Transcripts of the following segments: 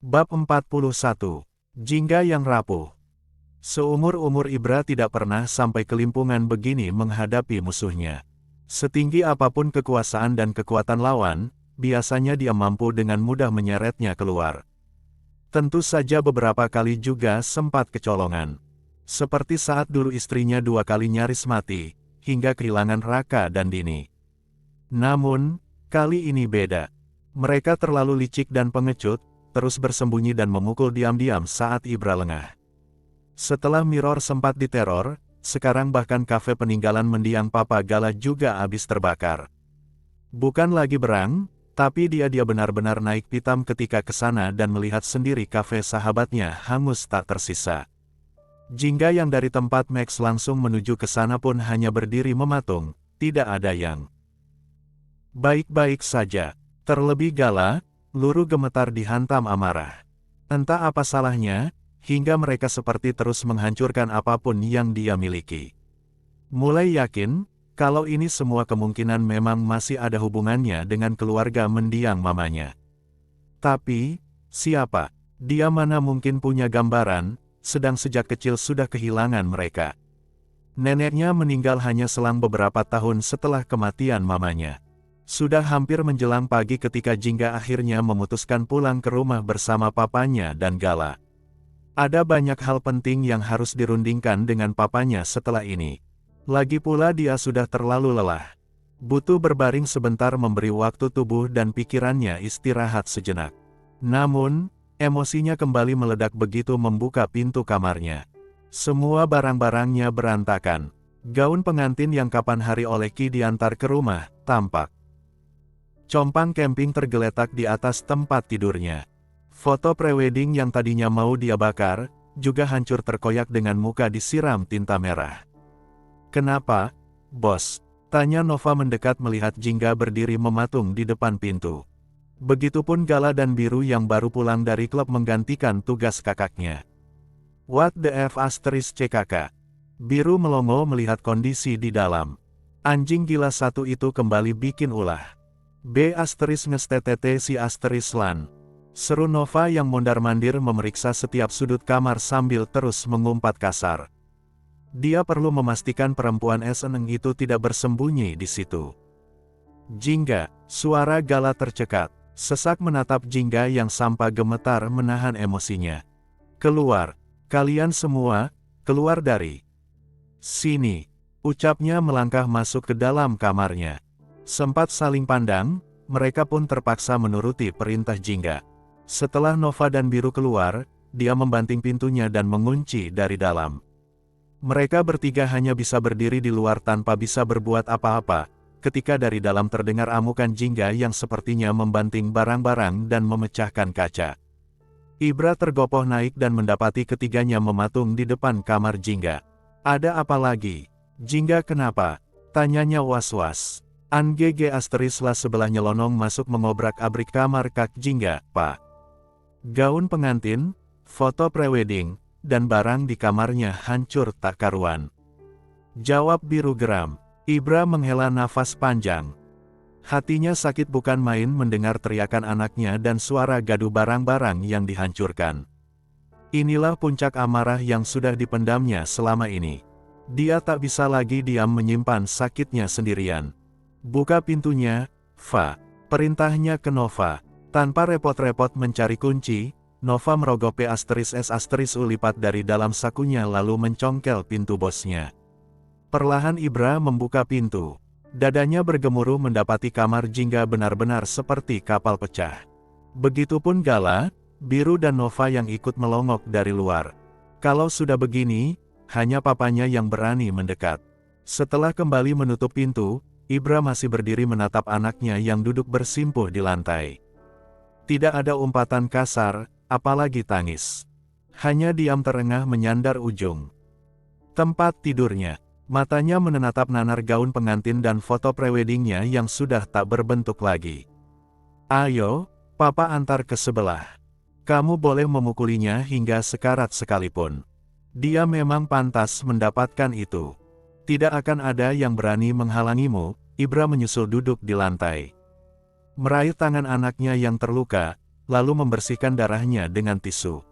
Bab 41. Jingga yang rapuh. Seumur-umur Ibra tidak pernah sampai kelimpungan begini menghadapi musuhnya. Setinggi apapun kekuasaan dan kekuatan lawan, biasanya dia mampu dengan mudah menyeretnya keluar. Tentu saja beberapa kali juga sempat kecolongan. Seperti saat dulu istrinya 2 kali nyaris mati, hingga kehilangan Raka dan Dini. Namun, kali ini beda. Mereka terlalu licik dan pengecut, terus bersembunyi dan memukul diam-diam saat Ibra lengah. Setelah Mirror sempat diteror, sekarang bahkan kafe peninggalan mendiang Papa Gala juga habis terbakar. Bukan lagi berang, tapi dia benar-benar naik pitam ketika ke sana dan melihat sendiri kafe sahabatnya hangus tak tersisa. Jingga yang dari tempat Max langsung menuju ke sana pun hanya berdiri mematung, tidak ada yang baik-baik saja. Terlebih Gala, Luru gemetar dihantam amarah. Entah apa salahnya, hingga mereka seperti terus menghancurkan apapun yang dia miliki. Mulai yakin, kalau ini semua kemungkinan memang masih ada hubungannya dengan keluarga mendiang mamanya. Tapi, siapa? Dia mana mungkin punya gambaran, sedang sejak kecil sudah kehilangan mereka. Neneknya meninggal hanya selang beberapa tahun setelah kematian mamanya. Sudah hampir menjelang pagi ketika Jingga akhirnya memutuskan pulang ke rumah bersama papanya dan Gala. Ada banyak hal penting yang harus dirundingkan dengan papanya setelah ini. Lagi pula dia sudah terlalu lelah. Butuh berbaring sebentar memberi waktu tubuh dan pikirannya istirahat sejenak. Namun, emosinya kembali meledak begitu membuka pintu kamarnya. Semua barang-barangnya berantakan. Gaun pengantin yang kapan hari oleh Ki diantar ke rumah, tampak. Compang camping tergeletak di atas tempat tidurnya. Foto prewedding yang tadinya mau dia bakar, juga hancur terkoyak dengan muka disiram tinta merah. "Kenapa, bos?" tanya Nova mendekat melihat Jingga berdiri mematung di depan pintu. Begitupun Gala dan Biru yang baru pulang dari klub menggantikan tugas kakaknya. "What the F asterisk CKK?" Biru melongo melihat kondisi di dalam. Anjing gila satu itu kembali bikin ulah. "B asterisk ngestetete si asterisk lan," seru Nova yang mondar-mandir memeriksa setiap sudut kamar sambil terus mengumpat kasar. Dia perlu memastikan perempuan seneng itu tidak bersembunyi di situ. "Jingga," suara Gala tercekat. Sesak menatap Jingga yang sampai gemetar menahan emosinya. "Keluar, kalian semua, keluar dari sini," ucapnya melangkah masuk ke dalam kamarnya. Sempat saling pandang, mereka pun terpaksa menuruti perintah Jingga. Setelah Nova dan Biru keluar, dia membanting pintunya dan mengunci dari dalam. Mereka bertiga hanya bisa berdiri di luar tanpa bisa berbuat apa-apa, ketika dari dalam terdengar amukan Jingga yang sepertinya membanting barang-barang dan memecahkan kaca. Ibra tergopoh naik dan mendapati ketiganya mematung di depan kamar Jingga. "Ada apa lagi? Jingga kenapa?" tanyanya was-was. Angg asterislah sebelah nyelonong masuk mengobrak-abrik kamar Kak Jingga. "Pak, gaun pengantin, foto prewedding, dan barang di kamarnya hancur tak karuan," jawab Biru geram. Ibra menghela nafas panjang. Hatinya sakit bukan main mendengar teriakan anaknya dan suara gaduh barang-barang yang dihancurkan. Inilah puncak amarah yang sudah dipendamnya selama ini. Dia tak bisa lagi diam menyimpan sakitnya sendirian. "Buka pintunya, Fa," perintahnya ke Nova. Tanpa repot-repot mencari kunci, Nova merogoh P asterisk S asterisk U lipat dari dalam sakunya lalu mencongkel pintu bosnya. Perlahan Ibra membuka pintu. Dadanya bergemuruh mendapati kamar Jingga benar-benar seperti kapal pecah. Begitupun Gala, Biru dan Nova yang ikut melongok dari luar. Kalau sudah begini, hanya papanya yang berani mendekat. Setelah kembali menutup pintu, Ibra masih berdiri menatap anaknya yang duduk bersimpuh di lantai. Tidak ada umpatan kasar, apalagi tangis. Hanya diam terengah menyandar ujung tempat tidurnya. Matanya menatap nanar gaun pengantin dan foto preweddingnya yang sudah tak berbentuk lagi. "Ayo, Papa antar ke sebelah. Kamu boleh memukulinya hingga sekarat sekalipun. Dia memang pantas mendapatkan itu. Tidak akan ada yang berani menghalangimu." Ibra menyusul duduk di lantai. Meraih tangan anaknya yang terluka, lalu membersihkan darahnya dengan tisu.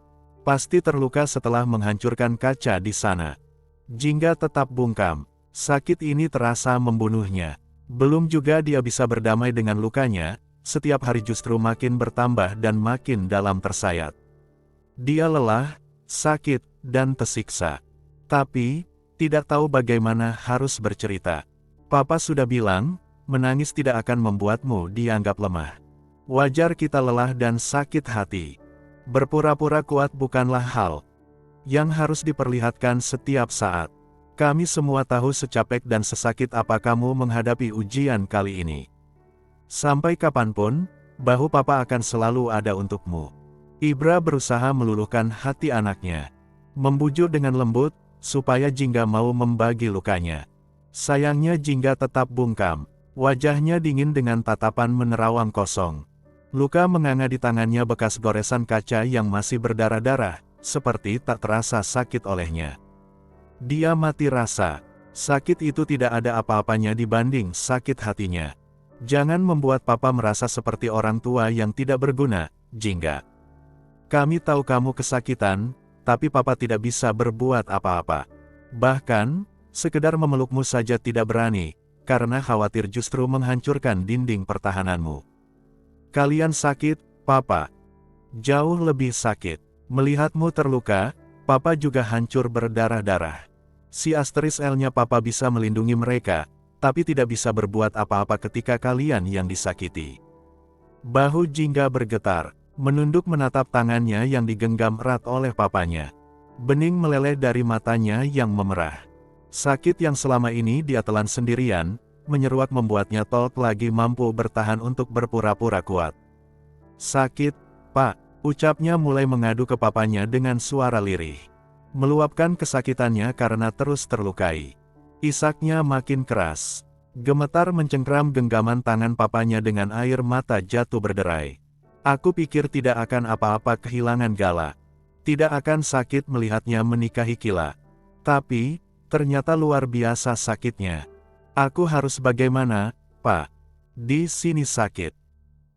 Pasti terluka setelah menghancurkan kaca di sana. Jingga tetap bungkam. Sakit ini terasa membunuhnya. Belum juga dia bisa berdamai dengan lukanya, setiap hari justru makin bertambah dan makin dalam tersayat. Dia lelah, sakit, dan tersiksa. Tapi, tidak tahu bagaimana harus bercerita. Papa sudah bilang, menangis tidak akan membuatmu dianggap lemah. Wajar kita lelah dan sakit hati. Berpura-pura kuat bukanlah hal yang harus diperlihatkan setiap saat. Kami semua tahu secapek dan sesakit apa kamu menghadapi ujian kali ini. Sampai kapanpun, bahu Papa akan selalu ada untukmu. Ibra berusaha meluluhkan hati anaknya. Membujuk dengan lembut, supaya Jingga mau membagi lukanya. Sayangnya Jingga tetap bungkam. Wajahnya dingin dengan tatapan menerawang kosong. Luka menganga di tangannya bekas goresan kaca yang masih berdarah-darah, seperti tak terasa sakit olehnya. Dia mati rasa. Sakit itu tidak ada apa-apanya dibanding sakit hatinya. Jangan membuat Papa merasa seperti orang tua yang tidak berguna, Jingga. Kami tahu kamu kesakitan, tapi Papa tidak bisa berbuat apa-apa. Bahkan, sekedar memelukmu saja tidak berani, karena khawatir justru menghancurkan dinding pertahananmu. Kalian sakit, Papa. Jauh lebih sakit. Melihatmu terluka, Papa juga hancur berdarah-darah. Si Asteris L-nya Papa bisa melindungi mereka, tapi tidak bisa berbuat apa-apa ketika kalian yang disakiti. Bahu Jingga bergetar. Menunduk menatap tangannya yang digenggam erat oleh papanya. Bening meleleh dari matanya yang memerah. Sakit yang selama ini dia telan sendirian, menyeruak membuatnya tolak lagi mampu bertahan untuk berpura-pura kuat. Sakit, Pak, ucapnya mulai mengadu ke papanya dengan suara lirih. Meluapkan kesakitannya karena terus terlukai. Isaknya makin keras. Gemetar mencengkram genggaman tangan papanya dengan air mata jatuh berderai. Aku pikir tidak akan apa-apa kehilangan Gala. Tidak akan sakit melihatnya menikahi Kila. Tapi, ternyata luar biasa sakitnya. Aku harus bagaimana, Pak? Di sini sakit.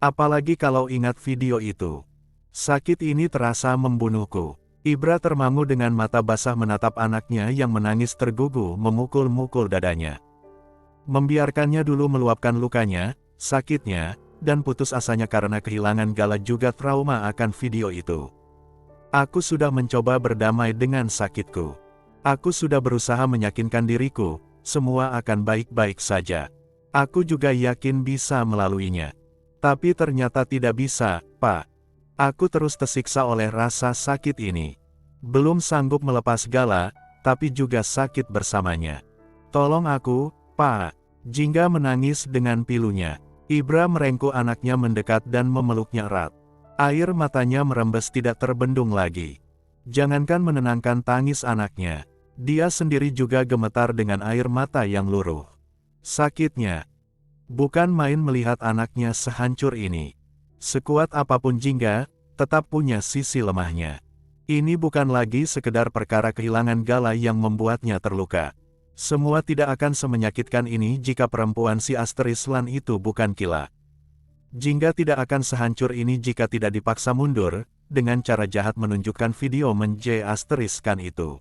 Apalagi kalau ingat video itu. Sakit ini terasa membunuhku. Ibra termangu dengan mata basah menatap anaknya yang menangis tergugu memukul-mukul dadanya. Membiarkannya dulu meluapkan lukanya, sakitnya, dan putus asanya karena kehilangan Gala juga trauma akan video itu. Aku sudah mencoba berdamai dengan sakitku. Aku sudah berusaha meyakinkan diriku, semua akan baik-baik saja. Aku juga yakin bisa melaluinya. Tapi ternyata tidak bisa, Pak. Aku terus tersiksa oleh rasa sakit ini. Belum sanggup melepas Gala, tapi juga sakit bersamanya. Tolong aku, Pak. Jingga menangis dengan pilunya. Ibra merengkuh anaknya mendekat dan memeluknya erat. Air matanya merembes tidak terbendung lagi. Jangankan menenangkan tangis anaknya, dia sendiri juga gemetar dengan air mata yang luruh. Sakitnya bukan main melihat anaknya sehancur ini. Sekuat apapun Jingga, tetap punya sisi lemahnya. Ini bukan lagi sekedar perkara kehilangan Gala yang membuatnya terluka. Semua tidak akan semenyakitkan ini jika perempuan si Asteris Lan itu bukan Kila. Jingga tidak akan sehancur ini jika tidak dipaksa mundur, dengan cara jahat menunjukkan video Asteriskan itu.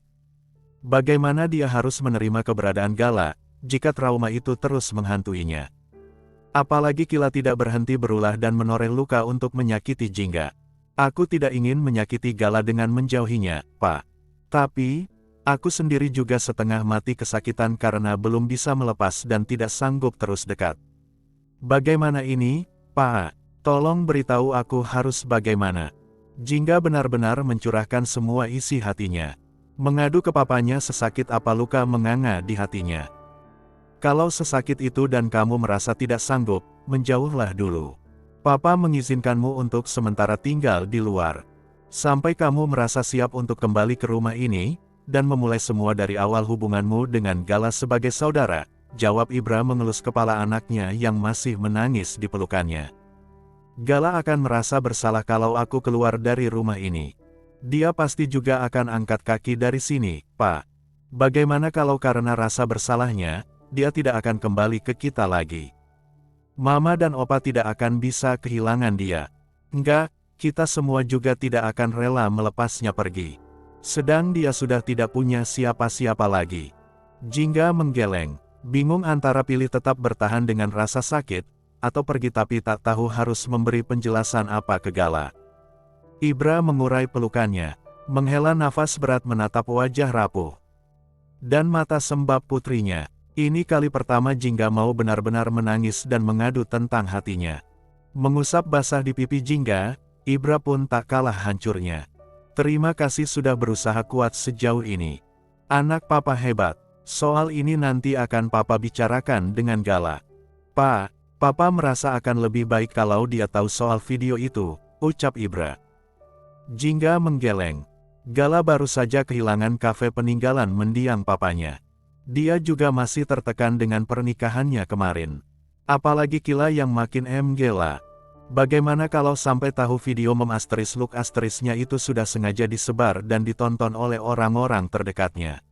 Bagaimana dia harus menerima keberadaan Gala, jika trauma itu terus menghantuinya. Apalagi Kila tidak berhenti berulah dan menoreh luka untuk menyakiti Jingga. Aku tidak ingin menyakiti Gala dengan menjauhinya, Pak. Tapi, aku sendiri juga setengah mati kesakitan karena belum bisa melepas dan tidak sanggup terus dekat. Bagaimana ini, Pak? Tolong beritahu aku harus bagaimana. Jingga benar-benar mencurahkan semua isi hatinya. Mengadu ke papanya sesakit apa luka menganga di hatinya. Kalau sesakit itu dan kamu merasa tidak sanggup, menjauhlah dulu. Papa mengizinkanmu untuk sementara tinggal di luar. Sampai kamu merasa siap untuk kembali ke rumah ini, dan memulai semua dari awal hubunganmu dengan Gala sebagai saudara, jawab Ibra mengelus kepala anaknya yang masih menangis di pelukannya. Gala akan merasa bersalah kalau aku keluar dari rumah ini. Dia pasti juga akan angkat kaki dari sini, Pak. Bagaimana kalau karena rasa bersalahnya, dia tidak akan kembali ke kita lagi? Mama dan Opa tidak akan bisa kehilangan dia. Enggak, kita semua juga tidak akan rela melepasnya pergi. Sedang dia sudah tidak punya siapa-siapa lagi. Jingga menggeleng, bingung antara pilih tetap bertahan dengan rasa sakit, atau pergi tapi tak tahu harus memberi penjelasan apa ke Gala. Ibra mengurai pelukannya, menghela nafas berat menatap wajah rapuh dan mata sembab putrinya. Ini kali pertama Jingga mau benar-benar menangis dan mengadu tentang hatinya. Mengusap basah di pipi Jingga, Ibra pun tak kalah hancurnya. Terima kasih sudah berusaha kuat sejauh ini. Anak papa hebat. Soal ini nanti akan papa bicarakan dengan Gala. Pa, papa merasa akan lebih baik kalau dia tahu soal video itu, ucap Ibra. Jingga menggeleng. Gala baru saja kehilangan kafe peninggalan mendiang papanya. Dia juga masih tertekan dengan pernikahannya kemarin. Apalagi Kila yang makin Gela. Bagaimana kalau sampai tahu video look asterisnya itu sudah sengaja disebar dan ditonton oleh orang-orang terdekatnya?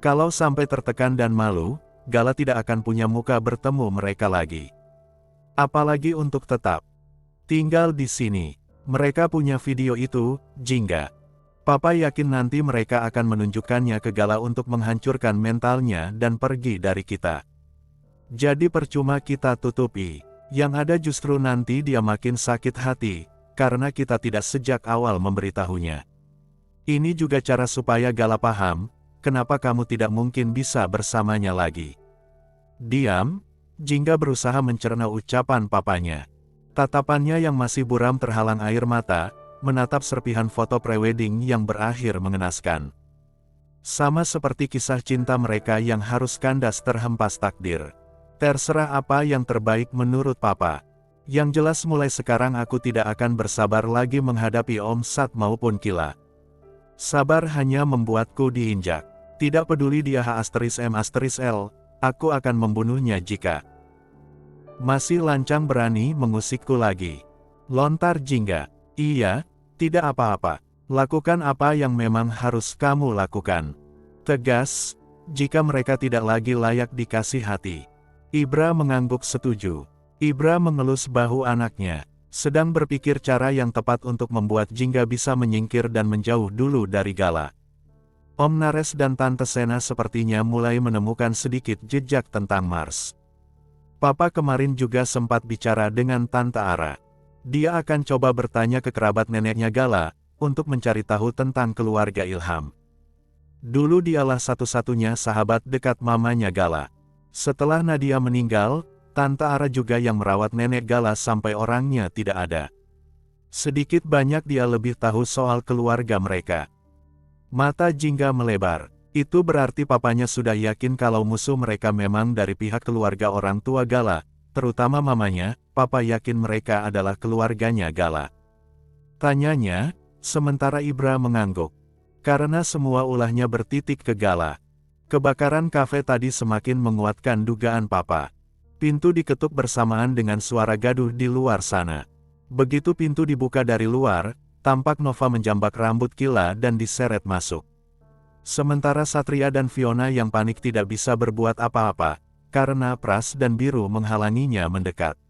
Kalau sampai tertekan dan malu, Gala tidak akan punya muka bertemu mereka lagi. Apalagi untuk tetap tinggal di sini. Mereka punya video itu, Jingga. Papa yakin nanti mereka akan menunjukkannya ke Gala untuk menghancurkan mentalnya dan pergi dari kita. Jadi percuma kita tutupi. Yang ada justru nanti dia makin sakit hati, karena kita tidak sejak awal memberitahunya. Ini juga cara supaya Gala paham, kenapa kamu tidak mungkin bisa bersamanya lagi. Diam, Jingga berusaha mencerna ucapan papanya. Tatapannya yang masih buram terhalang air mata, menatap serpihan foto prewedding yang berakhir mengenaskan. Sama seperti kisah cinta mereka yang harus kandas terhempas takdir. Terserah apa yang terbaik menurut papa. Yang jelas mulai sekarang aku tidak akan bersabar lagi menghadapi Om Sat maupun Kila. Sabar hanya membuatku diinjak. Tidak peduli dia H*M*L, aku akan membunuhnya jika masih lancang berani mengusikku lagi. Lontar Jingga. Iya, tidak apa-apa. Lakukan apa yang memang harus kamu lakukan. Tegas, jika mereka tidak lagi layak dikasih hati. Ibra mengangguk setuju. Ibra mengelus bahu anaknya, sedang berpikir cara yang tepat untuk membuat Jingga bisa menyingkir dan menjauh dulu dari Gala. Om Nares dan Tante Sena sepertinya mulai menemukan sedikit jejak tentang Mars. Papa kemarin juga sempat bicara dengan Tante Ara. Dia akan coba bertanya ke kerabat neneknya Gala, untuk mencari tahu tentang keluarga Ilham. Dulu dialah satu-satunya sahabat dekat mamanya Gala. Setelah Nadia meninggal, Tante Ara juga yang merawat nenek Gala sampai orangnya tidak ada. Sedikit banyak dia lebih tahu soal keluarga mereka. Mata Jingga melebar. Itu berarti papanya sudah yakin kalau musuh mereka memang dari pihak keluarga orang tua Gala. Terutama mamanya, papa yakin mereka adalah keluarganya Gala. Tanyanya, sementara Ibra mengangguk. Karena semua ulahnya bertitik ke Gala. Kebakaran kafe tadi semakin menguatkan dugaan papa. Pintu diketuk bersamaan dengan suara gaduh di luar sana. Begitu pintu dibuka dari luar, tampak Nova menjambak rambut Kila dan diseret masuk. Sementara Satria dan Fiona yang panik tidak bisa berbuat apa-apa, karena Pras dan Biru menghalanginya mendekat.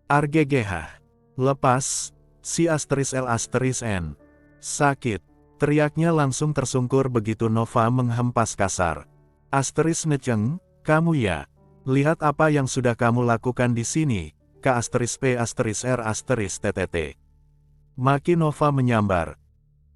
RGGH. Lepas, si *L*N. Sakit. Teriaknya langsung tersungkur begitu Nova menghempas kasar. Ngeceng, kamu ya? Lihat apa yang sudah kamu lakukan di sini, K*P*R*TTT. Maki Nova menyambar.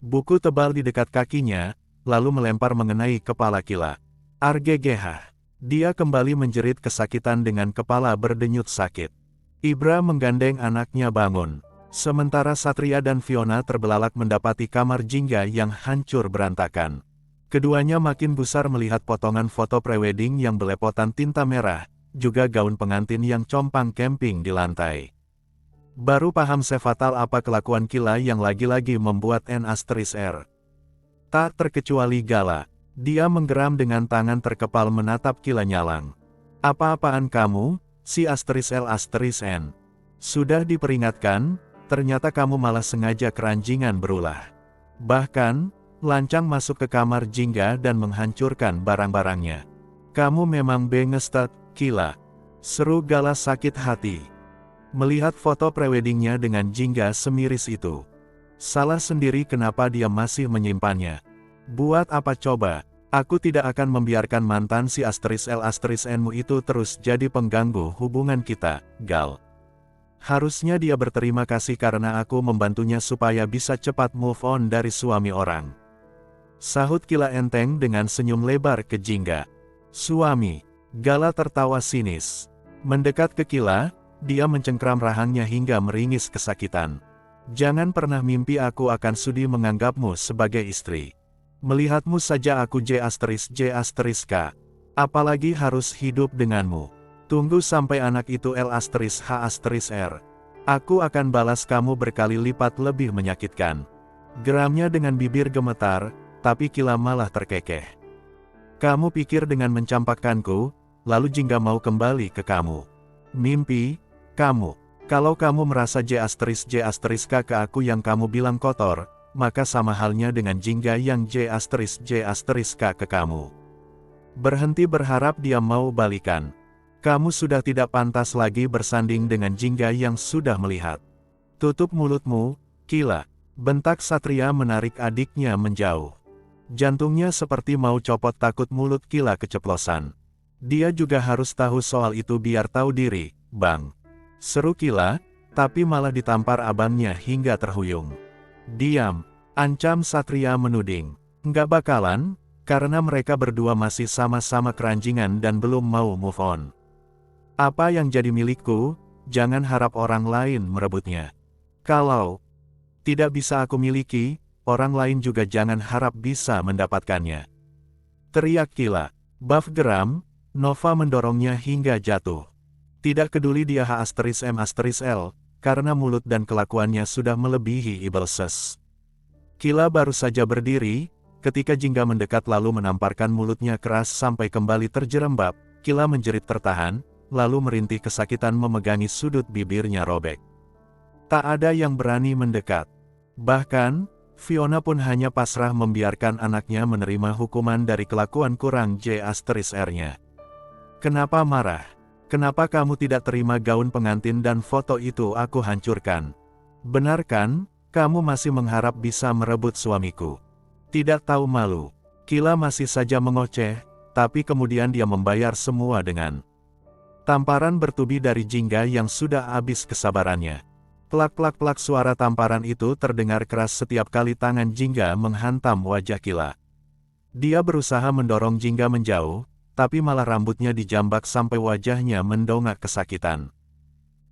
Buku tebal di dekat kakinya, lalu melempar mengenai kepala Kila. RGGH. Dia kembali menjerit kesakitan dengan kepala berdenyut sakit. Ibra menggandeng anaknya bangun. Sementara Satria dan Fiona terbelalak mendapati kamar Jingga yang hancur berantakan. Keduanya makin gusar melihat potongan foto prewedding yang belepotan tinta merah, juga gaun pengantin yang compang camping di lantai. Baru paham sefatal apa kelakuan Kila yang lagi-lagi membuat N*R. Tak terkecuali Gala. Dia menggeram dengan tangan terkepal menatap Kila nyalang. Apa-apaan kamu, si *L*N? Sudah diperingatkan, ternyata kamu malah sengaja keranjingan berulah. Bahkan, lancang masuk ke kamar Jingga dan menghancurkan barang-barangnya. Kamu memang bengestat, Kila. Seru Gala sakit hati. Melihat foto preweddingnya dengan Jingga semiris itu. Salah sendiri kenapa dia masih menyimpannya. Buat apa coba? Aku tidak akan membiarkan mantan si *L*N-mu itu terus jadi pengganggu hubungan kita, Gal. Harusnya dia berterima kasih karena aku membantunya supaya bisa cepat move on dari suami orang. Sahut Kila enteng dengan senyum lebar ke Jingga. Suami. Gala tertawa sinis. Mendekat ke Kila, dia mencengkram rahangnya hingga meringis kesakitan. Jangan pernah mimpi aku akan sudi menganggapmu sebagai istri. Melihatmu saja aku J*K. Apalagi harus hidup denganmu. Tunggu sampai anak itu L*H*R. Aku akan balas kamu berkali lipat lebih menyakitkan. Geramnya dengan bibir gemetar, tapi Kila malah terkekeh. Kamu pikir dengan mencampakkanku, lalu Jingga mau kembali ke kamu? Mimpi, kamu. Kalau kamu merasa J*K ke aku yang kamu bilang kotor, maka sama halnya dengan Jingga yang J*K ke kamu. Berhenti berharap dia mau balikan. Kamu sudah tidak pantas lagi bersanding dengan Jingga yang sudah melihat. Tutup mulutmu, Kila. Bentak Satria menarik adiknya menjauh. Jantungnya seperti mau copot takut mulut Kila keceplosan. Dia juga harus tahu soal itu biar tahu diri, Bang. Seru Kila, tapi malah ditampar abangnya hingga terhuyung. Diam, ancam Satria menuding. Nggak bakalan, karena mereka berdua masih sama-sama keranjingan dan belum mau move on. Apa yang jadi milikku, jangan harap orang lain merebutnya. Kalau tidak bisa aku miliki, orang lain juga jangan harap bisa mendapatkannya. Teriak Kila. Buff geram, Nova mendorongnya hingga jatuh. Tidak peduli dia H*M*L, karena mulut dan kelakuannya sudah melebihi Ibelses. Kila baru saja berdiri, ketika Jingga mendekat lalu menamparkan mulutnya keras sampai kembali terjerembab, Kila menjerit tertahan, lalu merintih kesakitan memegangi sudut bibirnya robek. Tak ada yang berani mendekat. Bahkan, Fiona pun hanya pasrah membiarkan anaknya menerima hukuman dari kelakuan kurang J*R-nya. Kenapa marah? Kenapa kamu tidak terima gaun pengantin dan foto itu aku hancurkan? Benar kan, kamu masih mengharap bisa merebut suamiku? Tidak tahu malu. Kila masih saja mengoceh, tapi kemudian dia membayar semua dengan tamparan bertubi dari Jingga yang sudah habis kesabarannya. Plak-plak-plak suara tamparan itu terdengar keras setiap kali tangan Jingga menghantam wajah Kila. Dia berusaha mendorong Jingga menjauh, tapi malah rambutnya dijambak sampai wajahnya mendongak kesakitan.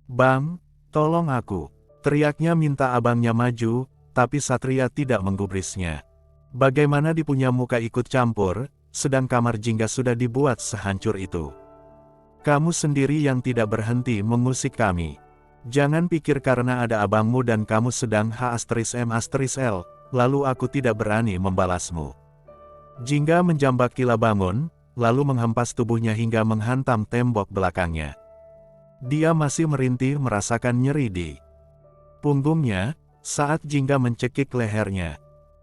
Bang, tolong aku. Teriaknya minta abangnya maju, tapi Satria tidak menggubrisnya. Bagaimana dipunya muka ikut campur, sedang kamar Jingga sudah dibuat sehancur itu. Kamu sendiri yang tidak berhenti mengusik kami. Jangan pikir karena ada abangmu dan kamu sedang H*M*L, lalu aku tidak berani membalasmu. Jingga menjambak Kila bangun, lalu menghempas tubuhnya hingga menghantam tembok belakangnya. Dia masih merintih merasakan nyeri di punggungnya, saat Jingga mencekik lehernya.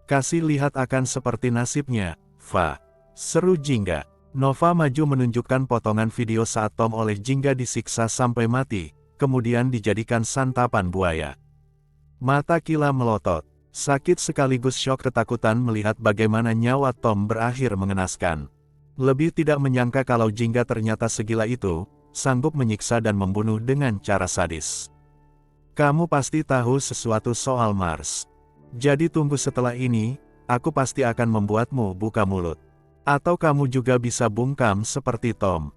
Kasih lihat akan seperti nasibnya, Fa. Seru Jingga. Nova maju menunjukkan potongan video saat Tom oleh Jingga disiksa sampai mati, kemudian dijadikan santapan buaya. Mata Kila melotot. Sakit sekaligus syok ketakutan melihat bagaimana nyawa Tom berakhir mengenaskan. Lebih tidak menyangka kalau Jingga ternyata segila itu, sanggup menyiksa dan membunuh dengan cara sadis. Kamu pasti tahu sesuatu soal Mars. Jadi tunggu setelah ini, aku pasti akan membuatmu buka mulut. Atau kamu juga bisa bungkam seperti Tom.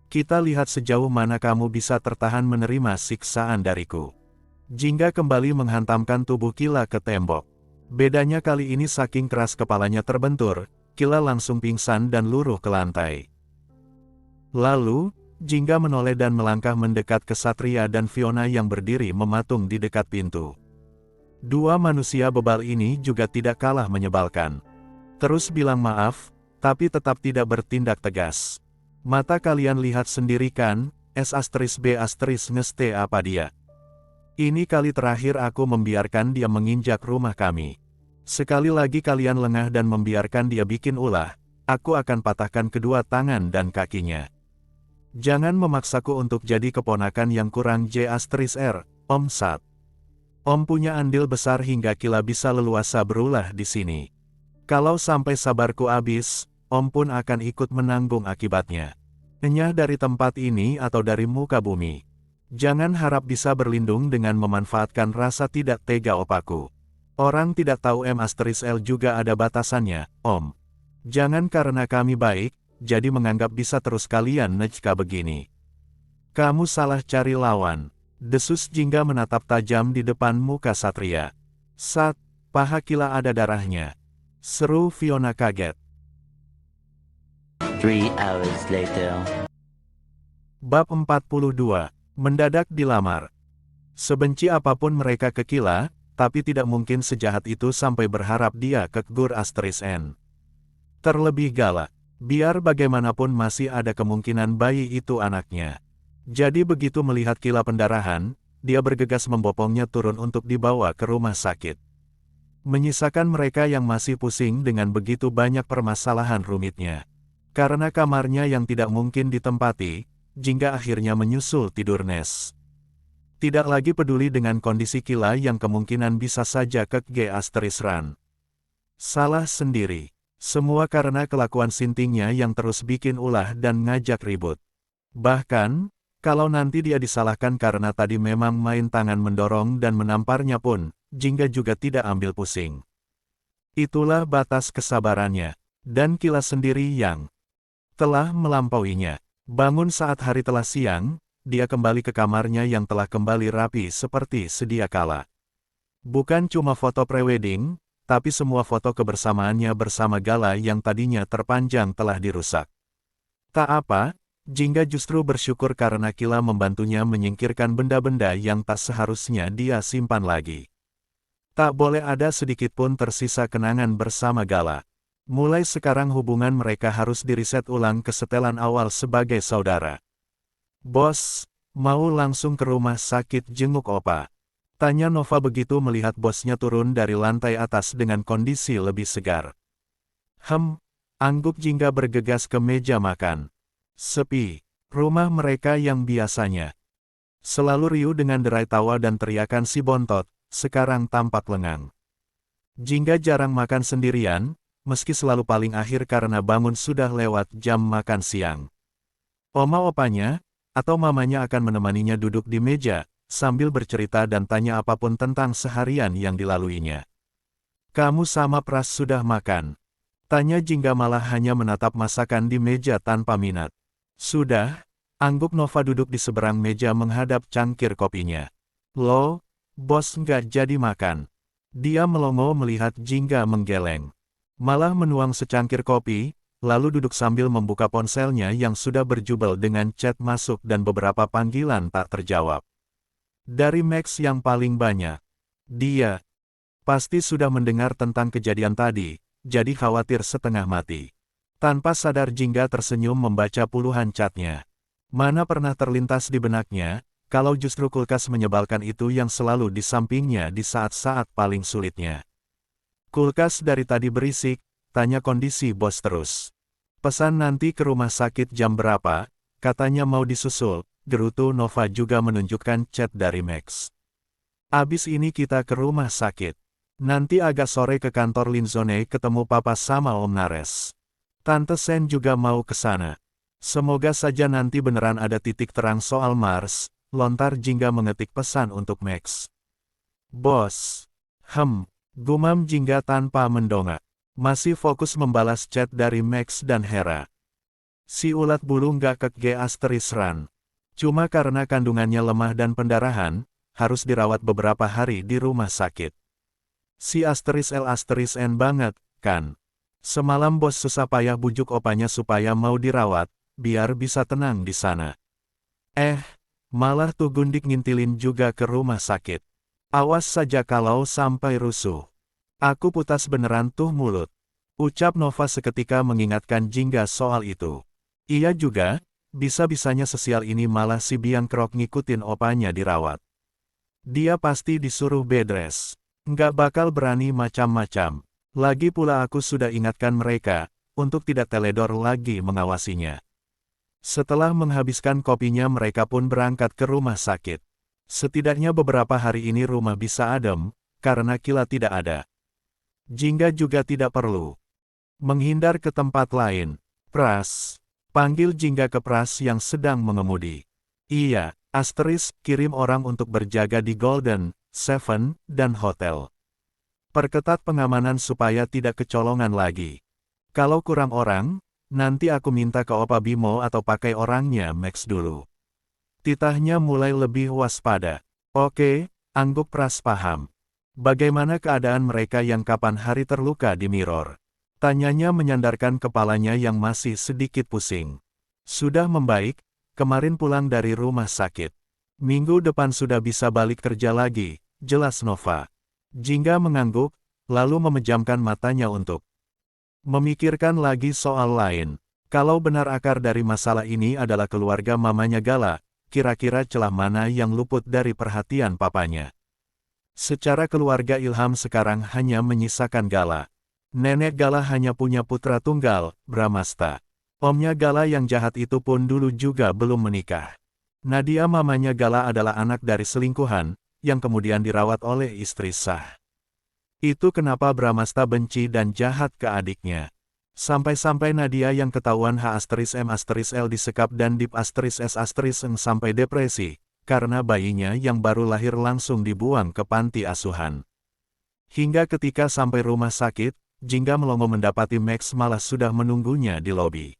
Kita lihat sejauh mana kamu bisa tertahan menerima siksaan dariku. Jingga kembali menghantamkan tubuh Kila ke tembok. Bedanya kali ini saking keras kepalanya terbentur, Kila langsung pingsan dan luruh ke lantai. Lalu, Jingga menoleh dan melangkah mendekat ke Satria dan Fiona yang berdiri mematung di dekat pintu. Dua manusia bebal ini juga tidak kalah menyebalkan. Terus bilang maaf, tapi tetap tidak bertindak tegas. Mata kalian lihat sendiri kan, S*B* ngeste apa dia. Ini kali terakhir aku membiarkan dia menginjak rumah kami. Sekali lagi kalian lengah dan membiarkan dia bikin ulah, aku akan patahkan kedua tangan dan kakinya. Jangan memaksaku untuk jadi keponakan yang kurang J*R, Om Sat. Om punya andil besar hingga Kila bisa leluasa berulah di sini. Kalau sampai sabarku habis, Om pun akan ikut menanggung akibatnya. Enyah dari tempat ini atau dari muka bumi. Jangan harap bisa berlindung dengan memanfaatkan rasa tidak tega opaku. Orang tidak tahu M*L juga ada batasannya, Om. Jangan karena kami baik, jadi menganggap bisa terus kalian nejka begini. Kamu salah cari lawan. Desus Jingga menatap tajam di depan muka Satria. Sat, paha Kila ada darahnya. Seru Fiona kaget. 3 hours later. Bab 42. Mendadak dilamar. Sebenci apapun mereka ke Kila, tapi tidak mungkin sejahat itu sampai berharap dia ke Gur N. Terlebih galak. Biar bagaimanapun masih ada kemungkinan bayi itu anaknya. Jadi begitu melihat Kila pendarahan, dia bergegas membopongnya turun untuk dibawa ke rumah sakit. Menyisakan mereka yang masih pusing dengan begitu banyak permasalahan rumitnya. Karena kamarnya yang tidak mungkin ditempati, Jingga akhirnya menyusul tidur Nes. Tidak lagi peduli dengan kondisi Kila yang kemungkinan bisa saja ke Ran. Salah sendiri. Semua karena kelakuan sintingnya yang terus bikin ulah dan ngajak ribut. Bahkan, kalau nanti dia disalahkan karena tadi memang main tangan mendorong dan menamparnya pun, Jingga juga tidak ambil pusing. Itulah batas kesabarannya, dan Kila sendiri yang telah melampauinya. Bangun saat hari telah siang, dia kembali ke kamarnya yang telah kembali rapi seperti sedia kala. Bukan cuma foto prewedding, tapi semua foto kebersamaannya bersama Gala yang tadinya terpanjang telah dirusak. Tak apa, Jingga justru bersyukur karena Kila membantunya menyingkirkan benda-benda yang tak seharusnya dia simpan lagi. Tak boleh ada sedikit pun tersisa kenangan bersama Gala. Mulai sekarang hubungan mereka harus diriset ulang ke setelan awal sebagai saudara. Bos, mau langsung ke rumah sakit jenguk Opa? Tanya Nova begitu melihat bosnya turun dari lantai atas dengan kondisi lebih segar. Angguk Jingga bergegas ke meja makan. Sepi, rumah mereka yang biasanya selalu riuh dengan derai tawa dan teriakan si bontot, sekarang tampak lengang. Jingga jarang makan sendirian, meski selalu paling akhir karena bangun sudah lewat jam makan siang. Oma-opanya, atau mamanya akan menemaninya duduk di meja, sambil bercerita dan tanya apapun tentang seharian yang dilaluinya. Kamu sama Pras sudah makan? Tanya Jingga malah hanya menatap masakan di meja tanpa minat. Sudah, angguk Nova duduk di seberang meja menghadap cangkir kopinya. Loh, bos nggak jadi makan. Dia melongo melihat Jingga menggeleng. Malah menuang secangkir kopi, lalu duduk sambil membuka ponselnya yang sudah berjubel dengan chat masuk dan beberapa panggilan tak terjawab. Dari Max yang paling banyak. Dia pasti sudah mendengar tentang kejadian tadi, jadi khawatir setengah mati. Tanpa sadar Jingga tersenyum membaca puluhan chatnya. Mana pernah terlintas di benaknya, kalau justru kulkas menyebalkan itu yang selalu di sampingnya di saat-saat paling sulitnya. Kulkas dari tadi berisik, tanya kondisi bos terus. Pesan nanti ke rumah sakit jam berapa, katanya mau disusul, gerutu Nova juga menunjukkan chat dari Max. Abis ini kita ke rumah sakit. Nanti agak sore ke kantor Linzone ketemu papa sama Om Nares. Tante Sen juga mau ke sana. Semoga saja nanti beneran ada titik terang soal Mars, lontar Jingga mengetik pesan untuk Max. Bos. Gumam Jingga tanpa mendongak. Masih fokus membalas chat dari Max dan Hera. Si ulat bulu nggak ke Ran. Cuma karena kandungannya lemah dan pendarahan, harus dirawat beberapa hari di rumah sakit. Si N banget, kan? Semalam bos susah payah bujuk opanya supaya mau dirawat, biar bisa tenang di sana. Malah tuh Gundik ngintilin juga ke rumah sakit. Awas saja kalau sampai rusuh. Aku putas beneran tuh mulut. Ucap Nova seketika mengingatkan Jingga soal itu. Iya juga, bisa-bisanya sesial ini malah si Biang Krok ngikutin opanya dirawat. Dia pasti disuruh bedres. Nggak bakal berani macam-macam. Lagi pula aku sudah ingatkan mereka, untuk tidak teledor lagi mengawasinya. Setelah menghabiskan kopinya mereka pun berangkat ke rumah sakit. Setidaknya beberapa hari ini rumah bisa adem, karena Kila tidak ada. Jingga juga tidak perlu menghindar ke tempat lain. Pras, panggil Jingga ke Pras yang sedang mengemudi. Iya, kirim orang untuk berjaga di Golden, Seven, dan hotel. Perketat pengamanan supaya tidak kecolongan lagi. Kalau kurang orang, nanti aku minta ke Opa Bimo atau pakai orangnya Max dulu. Titahnya mulai lebih waspada. Oke, angguk Pras paham. Bagaimana keadaan mereka yang kapan hari terluka di Mirror? Tanyanya menyandarkan kepalanya yang masih sedikit pusing. Sudah membaik, kemarin pulang dari rumah sakit. Minggu depan sudah bisa balik kerja lagi, jelas Nova. Jingga mengangguk, lalu memejamkan matanya untuk memikirkan lagi soal lain. Kalau benar akar dari masalah ini adalah keluarga mamanya Gala, kira-kira celah mana yang luput dari perhatian papanya? Secara keluarga Ilham sekarang hanya menyisakan Gala. Nenek Gala hanya punya putra tunggal, Bramasta. Omnya Gala yang jahat itu pun dulu juga belum menikah. Nadia mamanya Gala adalah anak dari selingkuhan, yang kemudian dirawat oleh istri sah. Itu kenapa Bramasta benci dan jahat ke adiknya. Sampai-sampai Nadia yang ketahuan H*M*L disekap dan Dip*S*N sampai depresi, karena bayinya yang baru lahir langsung dibuang ke panti asuhan. Hingga ketika sampai rumah sakit, Jingga melongo mendapati Max malah sudah menunggunya di lobi.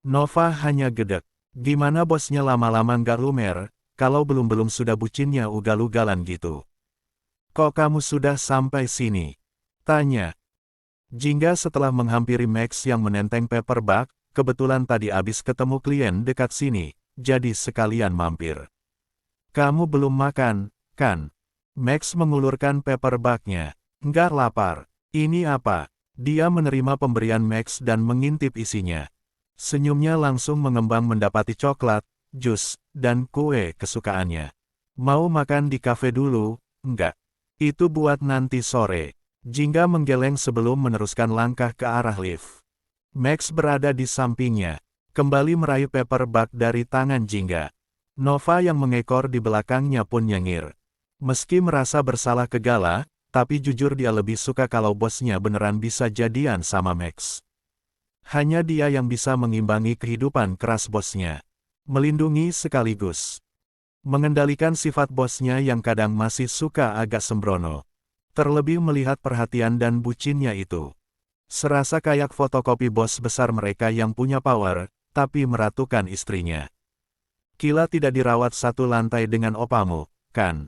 Nova hanya gedek. Gimana bosnya lama-lama nggak lumer, kalau belum sudah bucinnya ugal-ugalan gitu. Kok kamu sudah sampai sini? Tanya. Jingga setelah menghampiri Max yang menenteng paperback, kebetulan tadi abis ketemu klien dekat sini, jadi sekalian mampir. Kamu belum makan, kan? Max mengulurkan paperback-nya. Nggak lapar. Ini apa? Dia menerima pemberian Max dan mengintip isinya. Senyumnya langsung mengembang mendapati coklat, jus, dan kue kesukaannya. Mau makan di kafe dulu? Enggak. Itu buat nanti sore. Jingga menggeleng sebelum meneruskan langkah ke arah lift. Max berada di sampingnya. Kembali meraih paperback dari tangan Jingga. Nova yang mengekor di belakangnya pun nyengir. Meski merasa bersalah ke Gala, tapi jujur dia lebih suka kalau bosnya beneran bisa jadian sama Max. Hanya dia yang bisa mengimbangi kehidupan keras bosnya. Melindungi sekaligus mengendalikan sifat bosnya yang kadang masih suka agak sembrono. Terlebih melihat perhatian dan bucinnya itu. Serasa kayak fotokopi bos besar mereka yang punya power, tapi meratukan istrinya. Kila tidak dirawat satu lantai dengan opamu, kan?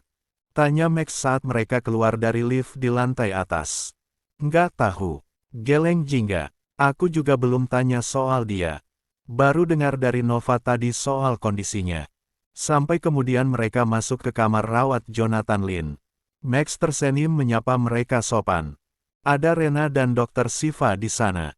Tanya Max saat mereka keluar dari lift di lantai atas. Nggak tahu. Geleng Jingga. Aku juga belum tanya soal dia. Baru dengar dari Nova tadi soal kondisinya. Sampai kemudian mereka masuk ke kamar rawat Jonathan Lin. Max tersenyum menyapa mereka sopan. Ada Rena dan Dokter Siva di sana.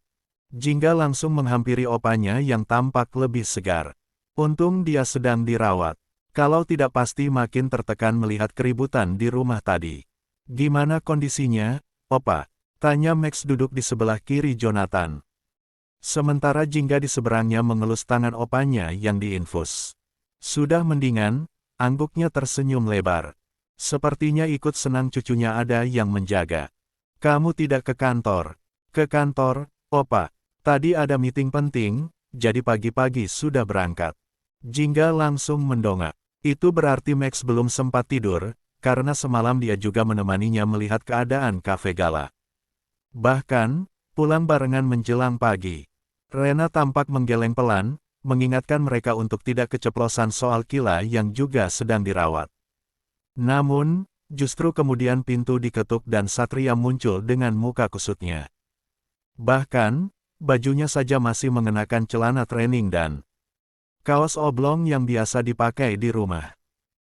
Jingga langsung menghampiri opanya yang tampak lebih segar. Untung dia sedang dirawat. Kalau tidak pasti makin tertekan melihat keributan di rumah tadi. Gimana kondisinya, Opa? Tanya Max duduk di sebelah kiri Jonathan. Sementara Jingga di seberangnya mengelus tangan opanya yang diinfus. Sudah mendingan, angguknya tersenyum lebar. Sepertinya ikut senang cucunya ada yang menjaga. Kamu tidak ke kantor? Ke kantor, Opa. Tadi ada meeting penting, jadi pagi-pagi sudah berangkat. Jingga langsung mendongak. Itu berarti Max belum sempat tidur, karena semalam dia juga menemaninya melihat keadaan kafe Gala. Bahkan, pulang barengan menjelang pagi. Rena tampak menggeleng pelan, mengingatkan mereka untuk tidak keceplosan soal Kila yang juga sedang dirawat. Namun, justru kemudian pintu diketuk dan Satria muncul dengan muka kusutnya. Bahkan, bajunya saja masih mengenakan celana training dan kaos oblong yang biasa dipakai di rumah.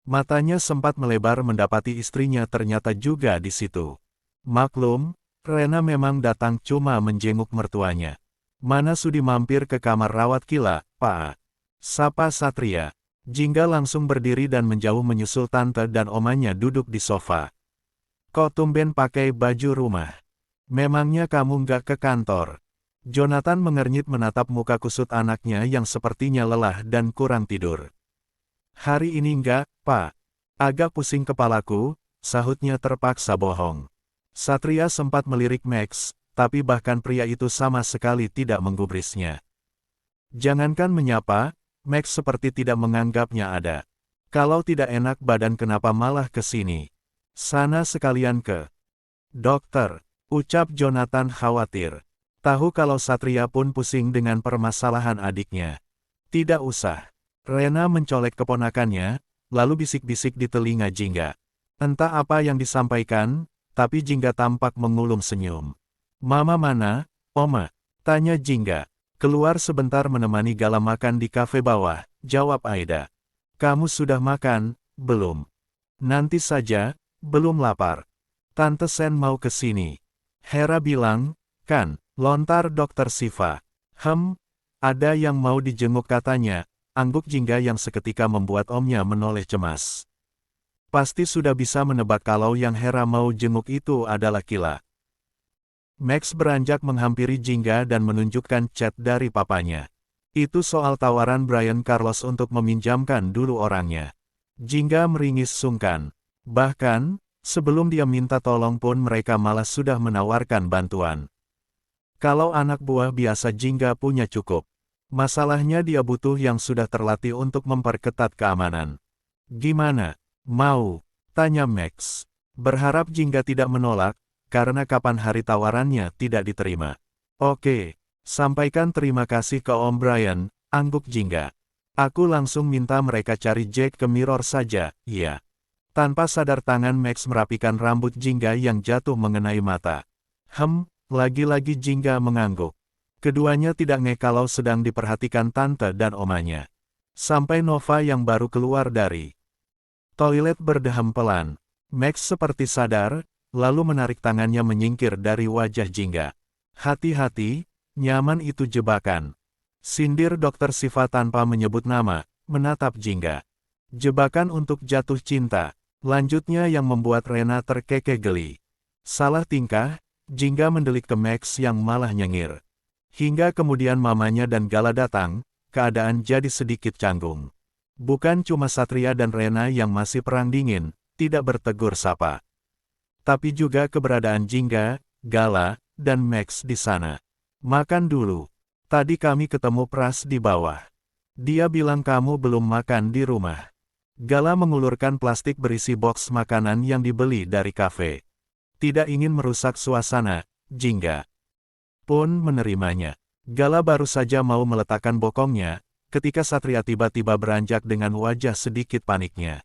Matanya sempat melebar mendapati istrinya ternyata juga di situ. Maklum, Rena memang datang cuma menjenguk mertuanya. Mana sudi mampir ke kamar rawat Kila, Pak? Sapa Satria. Jingga langsung berdiri dan menjauh menyusul tante dan omanya duduk di sofa. Kok tumben pakai baju rumah? Memangnya kamu nggak ke kantor? Jonathan mengernyit menatap muka kusut anaknya yang sepertinya lelah dan kurang tidur. Hari ini enggak, Pak. Agak pusing kepalaku, sahutnya terpaksa bohong. Satria sempat melirik Max, tapi bahkan pria itu sama sekali tidak menggubrisnya. Jangankan menyapa, Max seperti tidak menganggapnya ada. Kalau tidak enak badan kenapa malah ke sini? Sana sekalian ke dokter, ucap Jonathan khawatir. Tahu kalau Satria pun pusing dengan permasalahan adiknya. Tidak usah. Rena mencolek keponakannya, lalu bisik-bisik di telinga Jingga. Entah apa yang disampaikan, tapi Jingga tampak mengulum senyum. Mama mana, Oma? Tanya Jingga. Keluar sebentar menemani Gala makan di kafe bawah, jawab Aida. Kamu sudah makan, belum? Nanti saja, belum lapar. Tante Sen mau ke sini. Hera bilang, kan, lontar Dokter Siva. Ada yang mau dijenguk katanya, angguk Jingga yang seketika membuat omnya menoleh cemas. Pasti sudah bisa menebak kalau yang Hera mau jenguk itu adalah Kila. Max beranjak menghampiri Jingga dan menunjukkan chat dari papanya. Itu soal tawaran Brian Carlos untuk meminjamkan dulu orangnya. Jingga meringis sungkan. Bahkan, sebelum dia minta tolong pun mereka malah sudah menawarkan bantuan. Kalau anak buah biasa Jingga punya cukup. Masalahnya dia butuh yang sudah terlatih untuk memperketat keamanan. Gimana? Mau? Tanya Max. Berharap Jingga tidak menolak, karena kapan hari tawarannya tidak diterima. Oke, sampaikan terima kasih ke Om Brian, angguk Jingga. Aku langsung minta mereka cari Jack ke Mirror saja, iya. Tanpa sadar tangan Max merapikan rambut Jingga yang jatuh mengenai mata. Lagi-lagi Jingga mengangguk. Keduanya tidak ngeh kalau sedang diperhatikan tante dan omanya. Sampai Nova yang baru keluar dari toilet berdeham pelan. Max seperti sadar, lalu menarik tangannya menyingkir dari wajah Jingga. Hati-hati, nyaman itu jebakan. Sindir Dokter Siva tanpa menyebut nama, menatap Jingga. Jebakan untuk jatuh cinta. Lanjutnya yang membuat Rena terkekeh geli. Salah tingkah, Jingga mendelik ke Max yang malah nyengir. Hingga kemudian mamanya dan Gala datang, keadaan jadi sedikit canggung. Bukan cuma Satria dan Rena yang masih perang dingin, tidak bertegur sapa. Tapi juga keberadaan Jingga, Gala, dan Max di sana. Makan dulu. Tadi kami ketemu Pras di bawah. Dia bilang kamu belum makan di rumah. Gala mengulurkan plastik berisi box makanan yang dibeli dari kafe. Tidak ingin merusak suasana, Jingga pun menerimanya. Gala baru saja mau meletakkan bokongnya, ketika Satria tiba-tiba beranjak dengan wajah sedikit paniknya.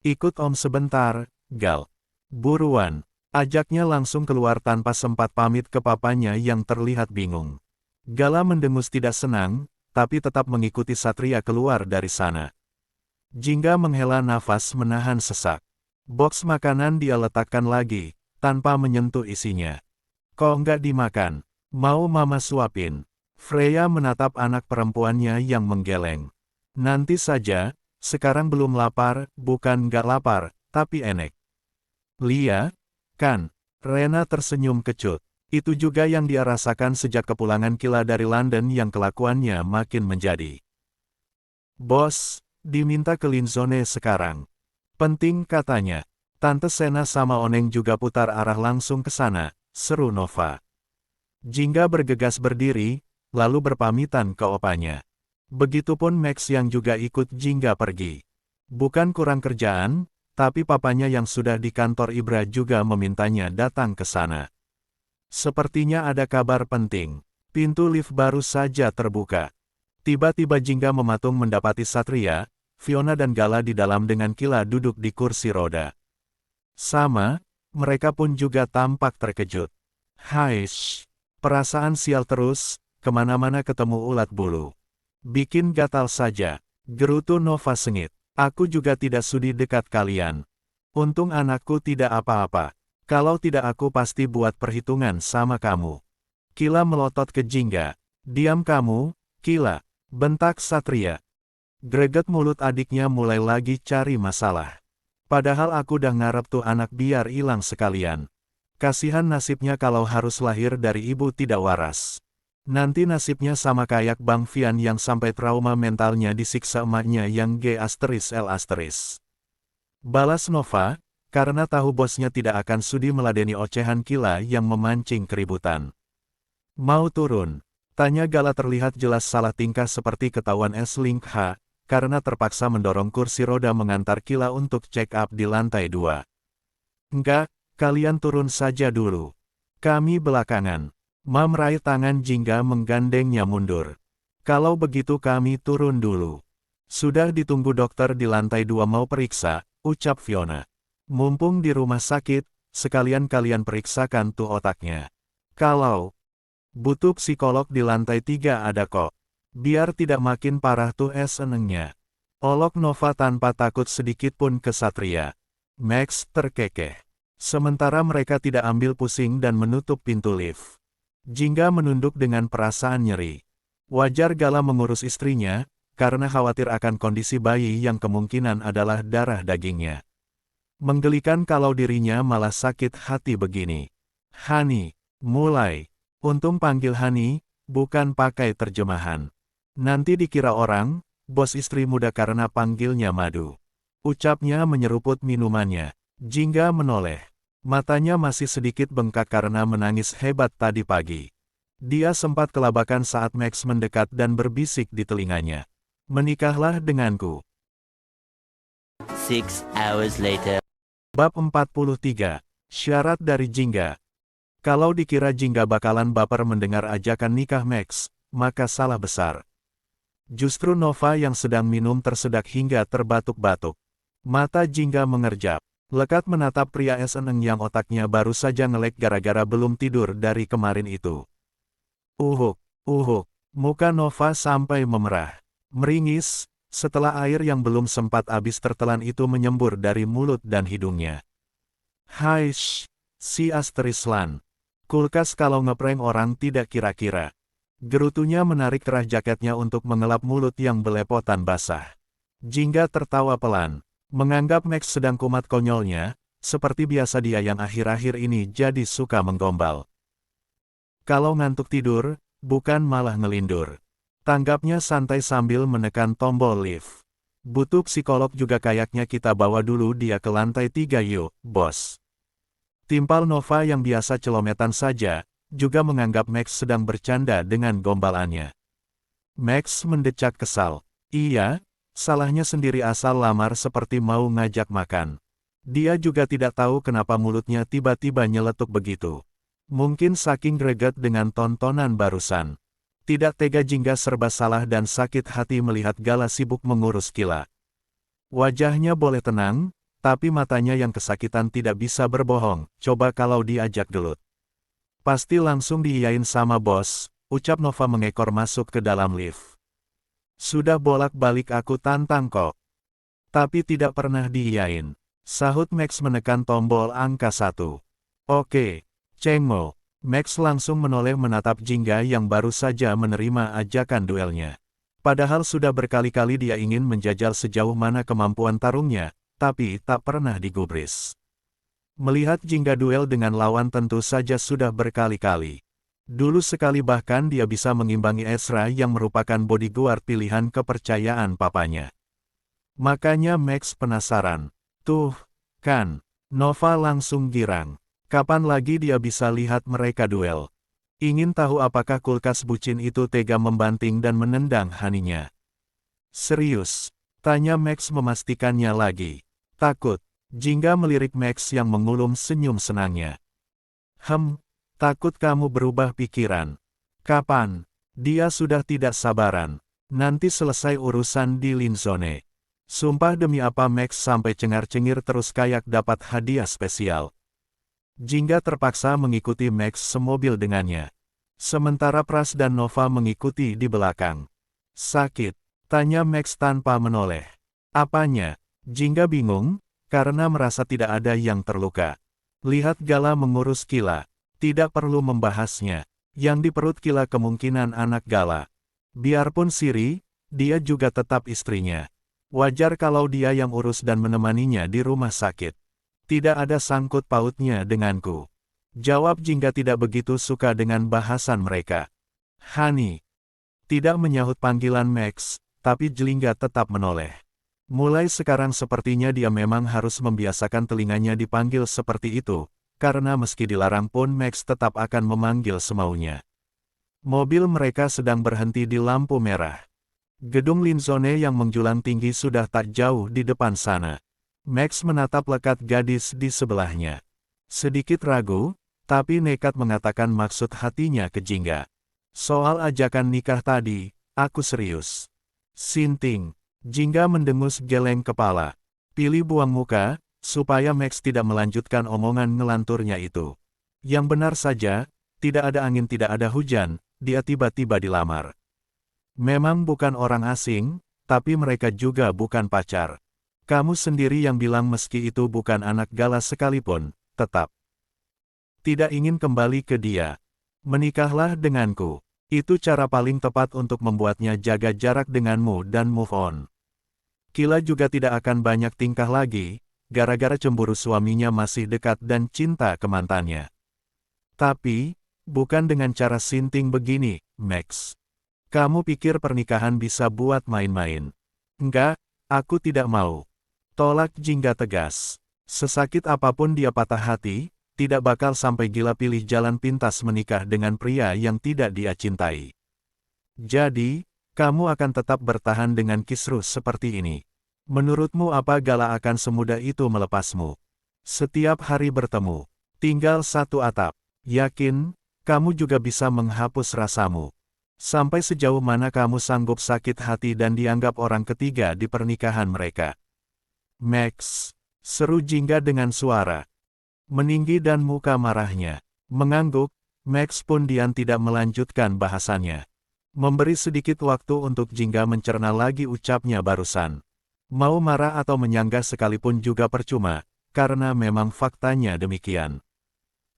Ikut Om sebentar, Gal. Buruan. Ajaknya langsung keluar tanpa sempat pamit ke papanya yang terlihat bingung. Gala mendengus tidak senang, tapi tetap mengikuti Satria keluar dari sana. Jingga menghela nafas menahan sesak. Box makanan dia letakkan lagi, tanpa menyentuh isinya. Kok nggak dimakan? Mau mama suapin? Freya menatap anak perempuannya yang menggeleng. Nanti saja, sekarang belum lapar, bukan nggak lapar, tapi enek. Lia? Kan? Rena tersenyum kecut. Itu juga yang dia rasakan sejak kepulangan Kila dari London yang kelakuannya makin menjadi. Bos, diminta ke Linzone sekarang. Penting katanya. Tante Sena sama Oneng juga putar arah langsung ke sana, seru Nova. Jingga bergegas berdiri, lalu berpamitan ke opanya. Begitupun Max yang juga ikut Jingga pergi. Bukan kurang kerjaan, tapi papanya yang sudah di kantor Ibra juga memintanya datang ke sana. Sepertinya ada kabar penting. Pintu lift baru saja terbuka. Tiba-tiba Jingga mematung mendapati Satria, Fiona dan Gala di dalam dengan Kila duduk di kursi roda. Sama, mereka pun juga tampak terkejut. Haish, perasaan sial terus, kemana-mana ketemu ulat bulu. Bikin gatal saja, gerutu Nova sengit. Aku juga tidak sudi dekat kalian. Untung anakku tidak apa-apa. Kalau tidak aku pasti buat perhitungan sama kamu. Kila melotot ke Jingga. Diam kamu, Kila, bentak Satria. Greget mulut adiknya mulai lagi cari masalah. Padahal aku udah ngarep tuh anak biar hilang sekalian. Kasihan nasibnya kalau harus lahir dari ibu tidak waras. Nanti nasibnya sama kayak Bang Fian yang sampai trauma mentalnya disiksa emaknya yang G*L*. Balas Nova, karena tahu bosnya tidak akan sudi meladeni ocehan Kila yang memancing keributan. Mau turun? Tanya Gala terlihat jelas salah tingkah seperti ketahuan S-Link H, karena terpaksa mendorong kursi roda mengantar Kila untuk check up di lantai 2. Enggak, kalian turun saja dulu. Kami belakangan. Ma meraih tangan Jingga menggandengnya mundur. Kalau begitu kami turun dulu. Sudah ditunggu dokter di lantai 2 mau periksa, ucap Fiona. Mumpung di rumah sakit, sekalian kalian periksakan tuh otaknya. Kalau butuh psikolog di lantai 3 ada kok. Biar tidak makin parah tuh senengnya. Olok Nova tanpa takut sedikit pun ke Satria. Max terkekeh. Sementara mereka tidak ambil pusing dan menutup pintu lift. Jingga menunduk dengan perasaan nyeri. Wajar Gala mengurus istrinya, karena khawatir akan kondisi bayi yang kemungkinan adalah darah dagingnya. Menggelikan kalau dirinya malah sakit hati begini. Hani, mulai. Untung panggil Hani, bukan pakai terjemahan. Nanti dikira orang, bos istri muda karena panggilnya Madu. Ucapnya menyeruput minumannya. Jingga menoleh. Matanya masih sedikit bengkak karena menangis hebat tadi pagi. Dia sempat kelabakan saat Max mendekat dan berbisik di telinganya. Menikahlah denganku. 6 hours later. Bab 43. Syarat dari Jingga. Kalau dikira Jingga bakalan baper mendengar ajakan nikah Max, maka salah besar. Justru Nova yang sedang minum tersedak hingga terbatuk-batuk. Mata Jingga mengerjap. Lekat menatap pria seneng yang otaknya baru saja ngelek gara-gara belum tidur dari kemarin itu. Uhuk, muka Nova sampai memerah. Meringis, setelah air yang belum sempat habis tertelan itu menyembur dari mulut dan hidungnya. Haish, si Asterislan. Kulkas kalau ngeprank orang tidak kira-kira. Gerutunya menarik kerah jaketnya untuk mengelap mulut yang belepotan basah. Jingga tertawa pelan. Menganggap Max sedang kumat konyolnya, seperti biasa dia yang akhir-akhir ini jadi suka menggombal. Kalau ngantuk tidur, bukan malah ngelindur. Tanggapnya santai sambil menekan tombol lift. Butuh psikolog juga kayaknya kita bawa dulu dia ke lantai 3 yuk, bos. Timpal Nova yang biasa celometan saja, juga menganggap Max sedang bercanda dengan gombalannya. Max mendecak kesal. Iya, salahnya sendiri asal lamar seperti mau ngajak makan. Dia juga tidak tahu kenapa mulutnya tiba-tiba nyeletuk begitu. Mungkin saking greget dengan tontonan barusan. Tidak tega Jingga serba salah dan sakit hati melihat Gala sibuk mengurus Kila. Wajahnya boleh tenang, tapi matanya yang kesakitan tidak bisa berbohong, coba kalau diajak gelut. Pasti langsung diiyain sama bos, ucap Nova mengekor masuk ke dalam lift. Sudah bolak-balik aku tantang kok. Tapi tidak pernah diiyain. Sahut Max menekan tombol angka 1. Oke, Cengmo. Max langsung menoleh menatap Jingga yang baru saja menerima ajakan duelnya. Padahal sudah berkali-kali dia ingin menjajal sejauh mana kemampuan tarungnya, tapi tak pernah digubris. Melihat Jingga duel dengan lawan tentu saja sudah berkali-kali. Dulu sekali bahkan dia bisa mengimbangi Ezra yang merupakan bodyguard pilihan kepercayaan papanya. Makanya Max penasaran. Tuh, kan, Nova langsung girang. Kapan lagi dia bisa lihat mereka duel? Ingin tahu apakah kulkas bucin itu tega membanting dan menendang Haninya. Serius? Tanya Max memastikannya lagi. Takut. Jingga melirik Max yang mengulum senyum senangnya. Takut kamu berubah pikiran. Kapan? Dia sudah tidak sabaran. Nanti selesai urusan di Linzone. Sumpah demi apa Max sampai cengar-cengir terus kayak dapat hadiah spesial. Jingga terpaksa mengikuti Max semobil dengannya. Sementara Pras dan Nova mengikuti di belakang. Sakit? Tanya Max tanpa menoleh. Apanya? Jingga bingung, karena merasa tidak ada yang terluka. Lihat Gala mengurus Kila. Tidak perlu membahasnya. Yang di perut Kila kemungkinan anak Gala. Biarpun siri, dia juga tetap istrinya. Wajar kalau dia yang urus dan menemaninya di rumah sakit. Tidak ada sangkut pautnya denganku. Jawab Jingga tidak begitu suka dengan bahasan mereka. Hani. Tidak menyahut panggilan Max, tapi Jingga tetap menoleh. Mulai sekarang sepertinya dia memang harus membiasakan telinganya dipanggil seperti itu, karena meski dilarang pun Max tetap akan memanggil semaunya. Mobil mereka sedang berhenti di lampu merah. Gedung Linzone yang menjulang tinggi sudah tak jauh di depan sana. Max menatap lekat gadis di sebelahnya. Sedikit ragu, tapi nekat mengatakan maksud hatinya ke Jingga. Soal ajakan nikah tadi, aku serius. Sinting. Jingga mendengus geleng kepala. Pilih buang muka, supaya Max tidak melanjutkan omongan ngelanturnya itu. Yang benar saja, tidak ada angin tidak ada hujan, dia tiba-tiba dilamar. Memang bukan orang asing, tapi mereka juga bukan pacar. Kamu sendiri yang bilang meski itu bukan anak galas sekalipun, tetap tidak ingin kembali ke dia. Menikahlah denganku. Itu cara paling tepat untuk membuatnya jaga jarak denganmu dan move on. Kila juga tidak akan banyak tingkah lagi, gara-gara cemburu suaminya masih dekat dan cinta ke mantannya. Tapi, bukan dengan cara sinting begini, Max. Kamu pikir pernikahan bisa buat main-main? Enggak, aku tidak mau. Tolak Jingga tegas. Sesakit apapun dia patah hati, tidak bakal sampai gila pilih jalan pintas menikah dengan pria yang tidak dia cintai. Jadi, kamu akan tetap bertahan dengan kisruh seperti ini. Menurutmu apa Gala akan semudah itu melepasmu? Setiap hari bertemu, tinggal satu atap. Yakin, kamu juga bisa menghapus rasamu. Sampai sejauh mana kamu sanggup sakit hati dan dianggap orang ketiga di pernikahan mereka? Max, seru Jingga dengan suara meninggi dan muka marahnya mengangguk. Max pun diam tidak melanjutkan bahasannya. Memberi sedikit waktu untuk Jingga mencerna lagi ucapnya barusan. Mau marah atau menyanggah sekalipun juga percuma, karena memang faktanya demikian.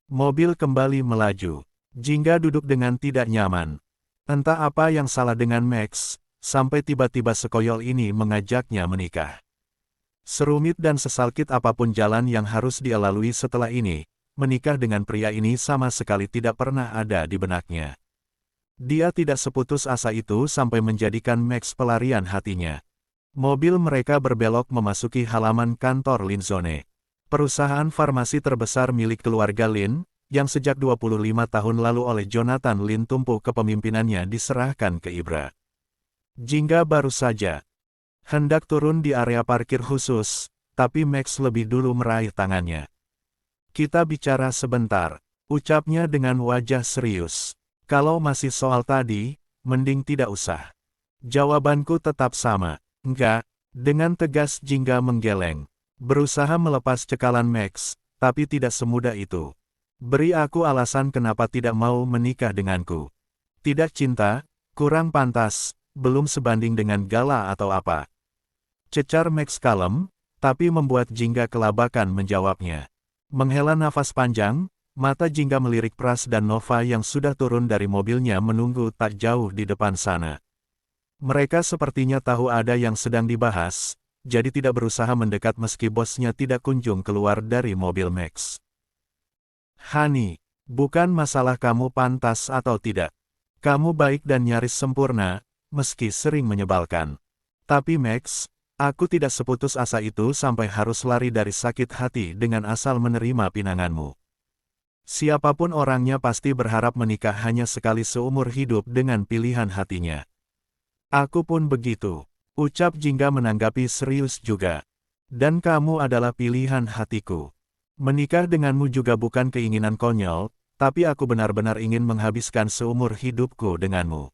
Mobil kembali melaju. Jingga duduk dengan tidak nyaman. Entah apa yang salah dengan Max, sampai tiba-tiba sekoyol ini mengajaknya menikah. Serumit dan sesalkit apapun jalan yang harus dia lalui setelah ini, menikah dengan pria ini sama sekali tidak pernah ada di benaknya. Dia tidak seputus asa itu sampai menjadikan Max pelarian hatinya. Mobil mereka berbelok memasuki halaman kantor Linzone. Perusahaan farmasi terbesar milik keluarga Lin, yang sejak 25 tahun lalu oleh Jonathan Lin tumpuh kepemimpinannya diserahkan ke Ibra. Jingga baru saja hendak turun di area parkir khusus, tapi Max lebih dulu meraih tangannya. Kita bicara sebentar, ucapnya dengan wajah serius. Kalau masih soal tadi, mending tidak usah. Jawabanku tetap sama. Enggak, dengan tegas Jingga menggeleng. Berusaha melepas cekalan Max, tapi tidak semudah itu. Beri aku alasan kenapa tidak mau menikah denganku. Tidak cinta, kurang pantas, belum sebanding dengan Gala atau apa. Cecar Max kalem, tapi membuat Jingga kelabakan menjawabnya. Menghela nafas panjang, mata Jingga melirik Pras dan Nova yang sudah turun dari mobilnya menunggu tak jauh di depan sana. Mereka sepertinya tahu ada yang sedang dibahas, jadi tidak berusaha mendekat meski bosnya tidak kunjung keluar dari mobil Max. Hani, bukan masalah kamu pantas atau tidak. Kamu baik dan nyaris sempurna, meski sering menyebalkan. Tapi Max, aku tidak seputus asa itu sampai harus lari dari sakit hati dengan asal menerima pinanganmu. Siapapun orangnya pasti berharap menikah hanya sekali seumur hidup dengan pilihan hatinya. Aku pun begitu, ucap Jingga menanggapi serius juga. Dan kamu adalah pilihan hatiku. Menikah denganmu juga bukan keinginan konyol, tapi aku benar-benar ingin menghabiskan seumur hidupku denganmu.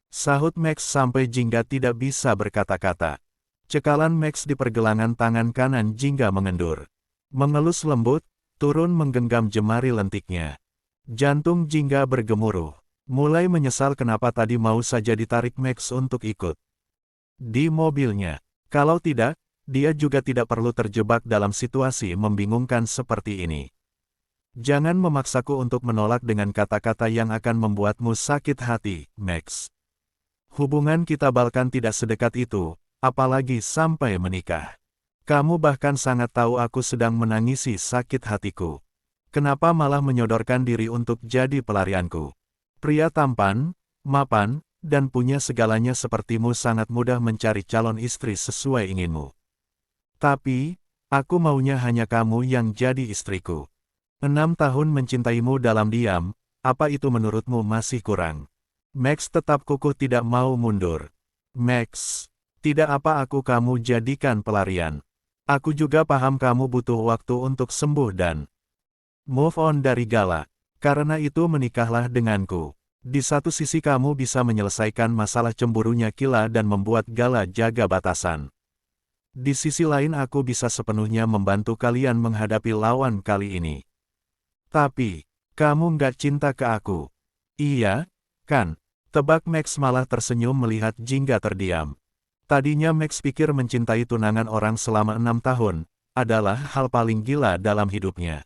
Sahut Max sampai Jingga tidak bisa berkata-kata. Cekalan Max di pergelangan tangan kanan Jingga mengendur. Mengelus lembut, turun menggenggam jemari lentiknya. Jantung Jingga bergemuruh. Mulai menyesal kenapa tadi mau saja ditarik Max untuk ikut di mobilnya. Kalau tidak, dia juga tidak perlu terjebak dalam situasi membingungkan seperti ini. Jangan memaksaku untuk menolak dengan kata-kata yang akan membuatmu sakit hati, Max. Hubungan kita bahkan tidak sedekat itu, apalagi sampai menikah. Kamu bahkan sangat tahu aku sedang menangisi sakit hatiku. Kenapa malah menyodorkan diri untuk jadi pelarianku? Pria tampan, mapan, dan punya segalanya sepertimu sangat mudah mencari calon istri sesuai inginmu. Tapi, aku maunya hanya kamu yang jadi istriku. 6 tahun mencintaimu dalam diam, apa itu menurutmu masih kurang? Max tetap kukuh tidak mau mundur. Max, tidak apa aku kamu jadikan pelarian. Aku juga paham kamu butuh waktu untuk sembuh dan move on dari Gala. Karena itu menikahlah denganku. Di satu sisi kamu bisa menyelesaikan masalah cemburunya Kila dan membuat Gala jaga batasan. Di sisi lain aku bisa sepenuhnya membantu kalian menghadapi lawan kali ini. Tapi, kamu nggak cinta ke aku. Iya, kan? Tebak Max malah tersenyum melihat Jingga terdiam. Tadinya Max pikir mencintai tunangan orang selama 6 tahun, adalah hal paling gila dalam hidupnya.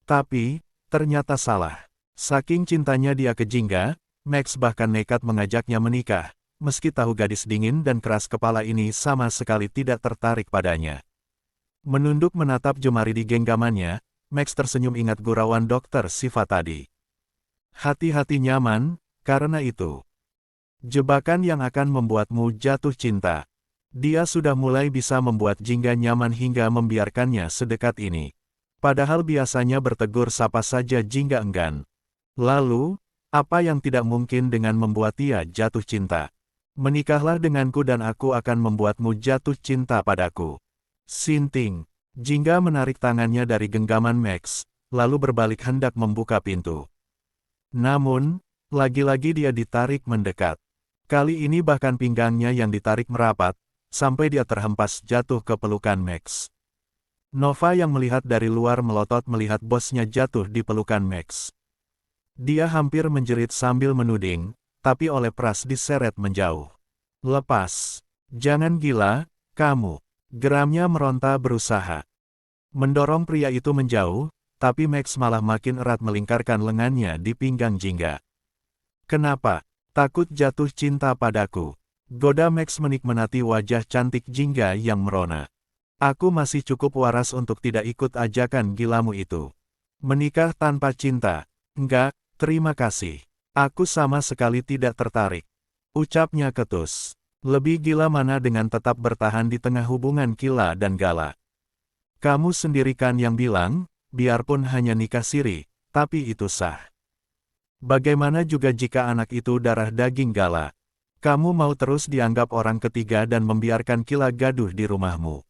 Tapi, ternyata salah. Saking cintanya dia ke Jingga, Max bahkan nekat mengajaknya menikah, meski tahu gadis dingin dan keras kepala ini sama sekali tidak tertarik padanya. Menunduk menatap jemari di genggamannya, Max tersenyum ingat gurauan dokter Siva tadi. Hati-hati nyaman, karena itu jebakan yang akan membuatmu jatuh cinta. Dia sudah mulai bisa membuat Jingga nyaman hingga membiarkannya sedekat ini. Padahal biasanya bertegur sapa saja Jingga enggan. Lalu, apa yang tidak mungkin dengan membuat dia jatuh cinta? Menikahlah denganku dan aku akan membuatmu jatuh cinta padaku. Sinting. Jingga menarik tangannya dari genggaman Max, lalu berbalik hendak membuka pintu. Namun, lagi-lagi dia ditarik mendekat. Kali ini bahkan pinggangnya yang ditarik merapat, sampai dia terhempas jatuh ke pelukan Max. Nova yang melihat dari luar melotot melihat bosnya jatuh di pelukan Max. Dia hampir menjerit sambil menuding, tapi oleh Pras diseret menjauh. Lepas. Jangan gila, kamu. Geramnya meronta berusaha mendorong pria itu menjauh, tapi Max malah makin erat melingkarkan lengannya di pinggang Jingga. Kenapa? Takut jatuh cinta padaku. Goda Max menikmati wajah cantik Jingga yang merona. Aku masih cukup waras untuk tidak ikut ajakan gilamu itu. Menikah tanpa cinta? Enggak, terima kasih. Aku sama sekali tidak tertarik. Ucapnya ketus. Lebih gila mana dengan tetap bertahan di tengah hubungan Kila dan Gala. Kamu sendiri kan yang bilang, biarpun hanya nikah siri, tapi itu sah. Bagaimana juga jika anak itu darah daging Gala? Kamu mau terus dianggap orang ketiga dan membiarkan Kila gaduh di rumahmu.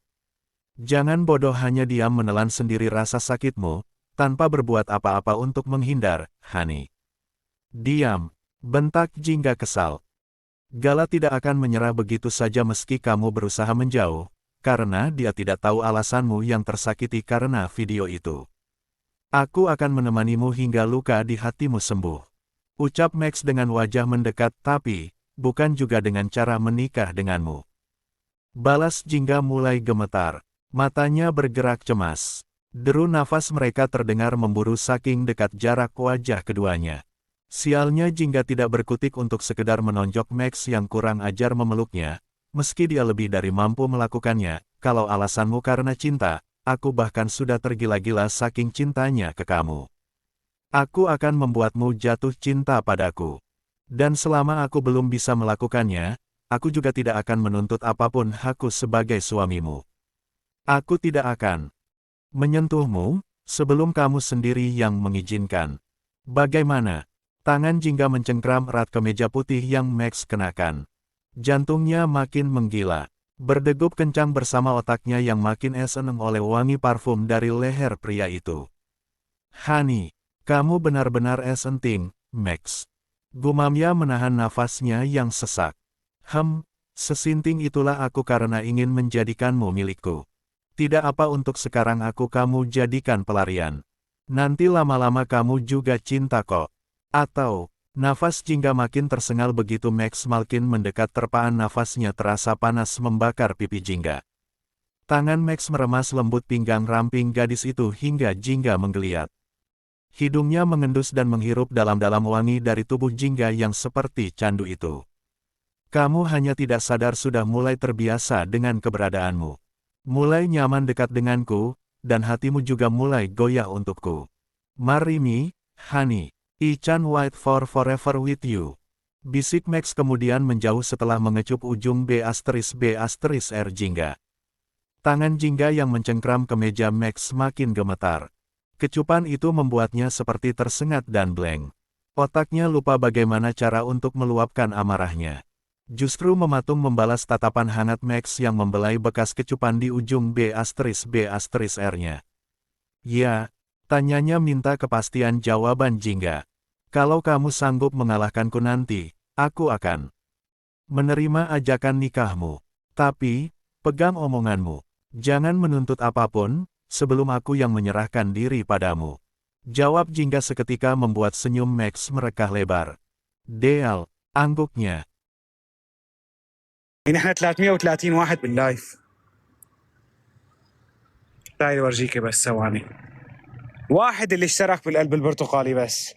Jangan bodoh hanya diam menelan sendiri rasa sakitmu, tanpa berbuat apa-apa untuk menghindar, Hani. Diam, bentak Jingga kesal. Gala tidak akan menyerah begitu saja meski kamu berusaha menjauh, karena dia tidak tahu alasanmu yang tersakiti karena video itu. Aku akan menemanimu hingga luka di hatimu sembuh. Ucap Max dengan wajah mendekat tapi, bukan juga dengan cara menikah denganmu. Balas Jingga mulai gemetar. Matanya bergerak cemas. Deru nafas mereka terdengar memburu saking dekat jarak wajah keduanya. Sialnya Jingga tidak berkutik untuk sekedar menonjok Max yang kurang ajar memeluknya, meski dia lebih dari mampu melakukannya. Kalau alasanmu karena cinta, aku bahkan sudah tergila-gila saking cintanya ke kamu. Aku akan membuatmu jatuh cinta padaku. Dan selama aku belum bisa melakukannya, aku juga tidak akan menuntut apapun hakku sebagai suamimu. Aku tidak akan menyentuhmu, sebelum kamu sendiri yang mengizinkan. Bagaimana? Tangan Jingga mencengkram erat kemeja putih yang Max kenakan. Jantungnya makin menggila. Berdegup kencang bersama otaknya yang makin seneng oleh wangi parfum dari leher pria itu. Hani, kamu benar-benar esenting, Max. Gumamnya menahan nafasnya yang sesak. Sesinting itulah aku karena ingin menjadikanmu milikku. Tidak apa untuk sekarang aku kamu jadikan pelarian. Nanti lama-lama kamu juga cinta kok. Atau, nafas Jingga makin tersengal begitu Max makin mendekat terpaan nafasnya terasa panas membakar pipi Jingga. Tangan Max meremas lembut pinggang ramping gadis itu hingga Jingga menggeliat. Hidungnya mengendus dan menghirup dalam-dalam wangi dari tubuh Jingga yang seperti candu itu. Kamu hanya tidak sadar sudah mulai terbiasa dengan keberadaanmu. Mulai nyaman dekat denganku, dan hatimu juga mulai goyah untukku. Marry me, honey. I can't wait for forever with you. Bisik Max kemudian menjauh setelah mengecup ujung B*R Jingga. Tangan Jingga yang mencengkram ke meja Max semakin gemetar. Kecupan itu membuatnya seperti tersengat dan blank. Otaknya lupa bagaimana cara untuk meluapkan amarahnya. Justru mematung membalas tatapan hangat Max yang membelai bekas kecupan di ujung B*R-nya. Ya, tanyanya minta kepastian jawaban Jingga. Kalau kamu sanggup mengalahkanku nanti, aku akan menerima ajakan nikahmu. Tapi, pegang omonganmu. Jangan menuntut apapun, sebelum aku yang menyerahkan diri padamu. Jawab Jingga seketika membuat senyum Max merekah lebar. Deal, angguknya. احنا 330 واحد باللايف. تعالي اورجيكي بس ثواني. واحد اللي اشترك بالقلب البرتقالي بس.